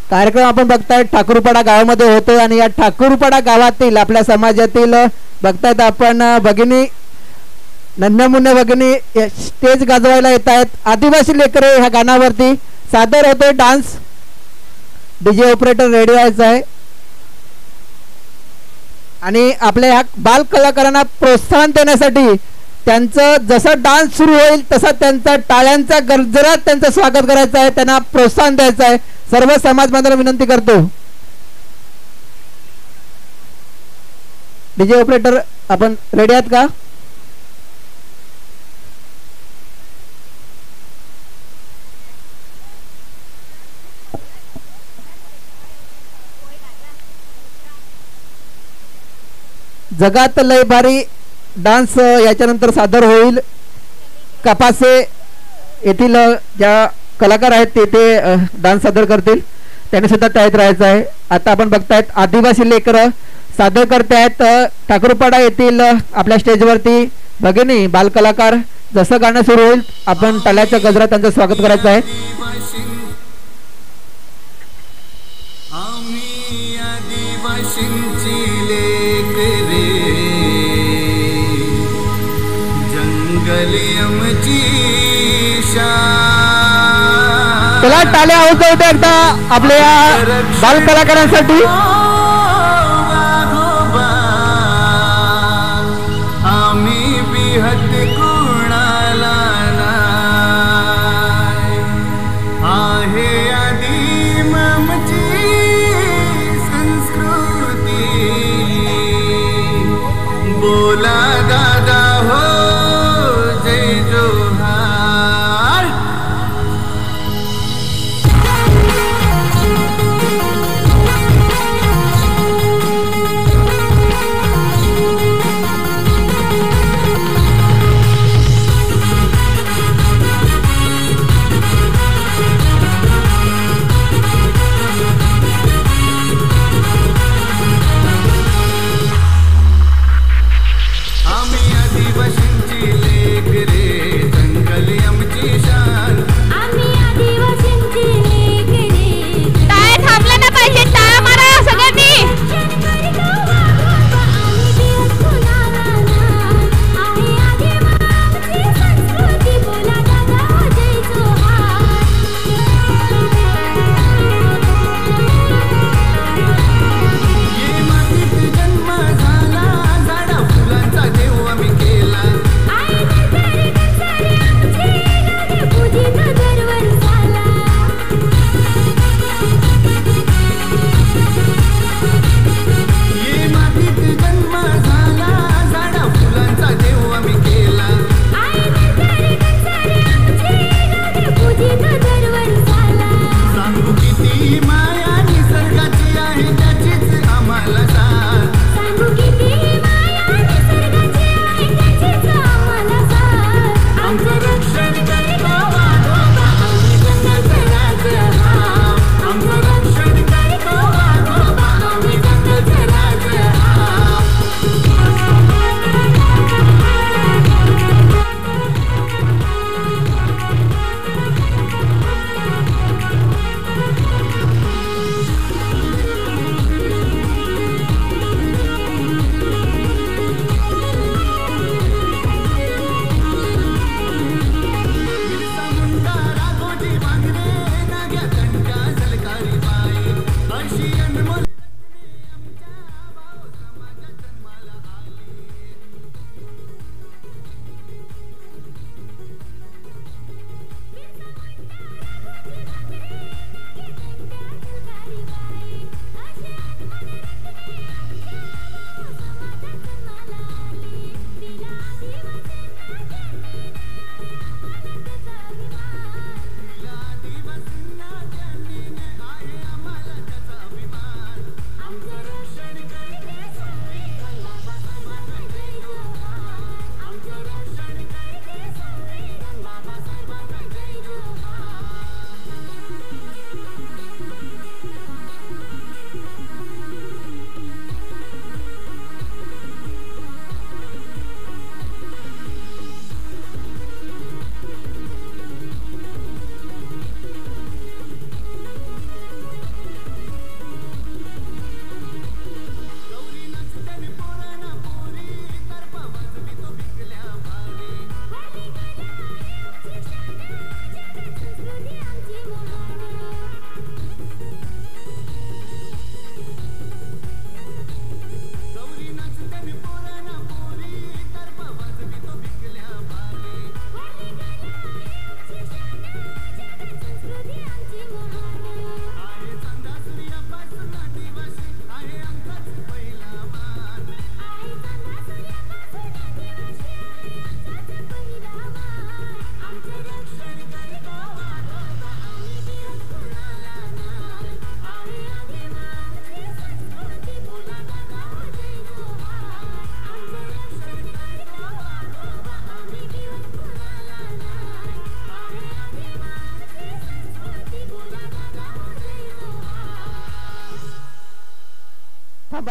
कार्यक्रम आपण बघताय ठाकूरपाडा गावामध्ये होतो आणि या ठाकूरपाडा गावातील आपल्या समाजातील बघतायत आपण भगिनी नन्या मुन्या भगिनी स्टेज गाजवायला येत आहेत. आदिवासी लेकरे ह्या गाण्यावरती सादर होते डान्स. डीजे ऑपरेटर रेडी व्हायचा आहे आणि आपल्या ह्या बाल कलाकारांना प्रोत्साहन देण्यासाठी त्यांचं जसं डान्स सुरू होईल तसा त्यांचा टाळ्यांचा गजरात त्यांचं स्वागत करायचं आहे. त्यांना प्रोत्साहन द्यायचं आहे. सर्व समाज बांधवांना विनंती करतो. डीजे ऑपरेटर आपण रेडी आहात का? जगात लय भारी डान्स याच्यानंतर सादर होईल. कपासे येथील ज्या कलाकार आहेत ते डान्स सादर करतील. त्यांनी सुद्धा तयारीत राहायचं आहे. आता आपण बघतायत आदिवासी लेकरं सादर करते आहेत. ठाकूरपाडा येथील आपल्या स्टेजवरती भगिनी बालकलाकार जसं गाणं सुरू होईल आपण टाळ्याच्या गजरात त्यांचं स्वागत करायचं आहे. चला टाळ्या आवाज होते एकदा आपल्या बाल कलाकारांसाठी. आम्ही बिहत कुणाला आहे आधी ममची संस्कृती. बोला दादा हो जय जोहार. आम्ही आदिवासींची लेकरे जंगल आमची शान. आम्ही आदिवासींची लेकरे. टाळ्या थांबल्या ना पाहिजे. टाळ्या मारा सगळ्यांनी. ये मातीत जन्म झाला झाडा फुलांचा देव आम्ही केला. ये मातीत जन्म झाला झाडा फुलांचा देव आम्ही केला. सांगू किती माया निसर्गाची आहे त्याचीच आम्हाला साथ. आमचं रक्षण करतो वाघोबा आम्ही जंगलचं राजा. आमचं रक्षण करतो वाघोबा आम्ही जंगलचं राजा. बिरसा मुंडा राघोजी बांगरे नाग्या कंटा झलकारी बाई. अशी अनमोल आमच्या भाव समाजात जन्माला आली. तिला आदिवासींना जमीन आहे आम्हाला त्याचा अभिमान. आमचं रक्षण करते संविधान बाबासाहेबांना जय जोहार. आमचं रक्षण करते संविधान बाबासाहेबांना जय जोहार.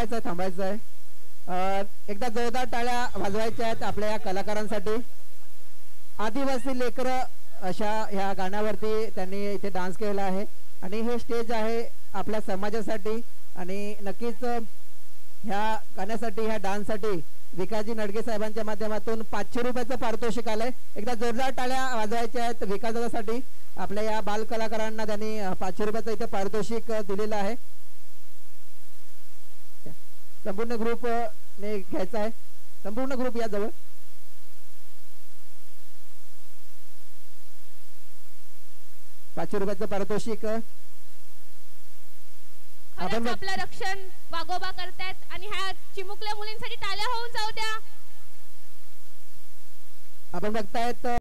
थांबायचं आहे. एकदा जोरदार टाळ्या वाजवायच्या आहेत आपल्या या कलाकारांसाठी. आदिवासी लेकरं अशा ह्या गाण्यावरती त्यांनी इथे डान्स केलेला आहे आणि हे स्टेज आहे आपल्या समाजासाठी आणि नक्कीच ह्या गाण्यासाठी ह्या डान्ससाठी विकासजी नडगे साहेबांच्या माध्यमातून 500 रुपयाचं पारितोषिक आलंय. एकदा जोरदार टाळ्या वाजवायच्या आहेत विकासदादासाठी. आपल्या या बाल कलाकारांना त्यांनी 500 रुपयाचं इथे पारितोषिक दिलेलं आहे. संपूर्ण ग्रुप ने घ्यायचा आहे. संपूर्ण ग्रुप या जवळ. ₹500 पारितोषिक. खरंच आपलं रक्षण वागोबा करतायत आणि ह्या चिमुकल्या मुलींसाठी टाळ्या होऊन जाऊ द्या. आपण बघतायत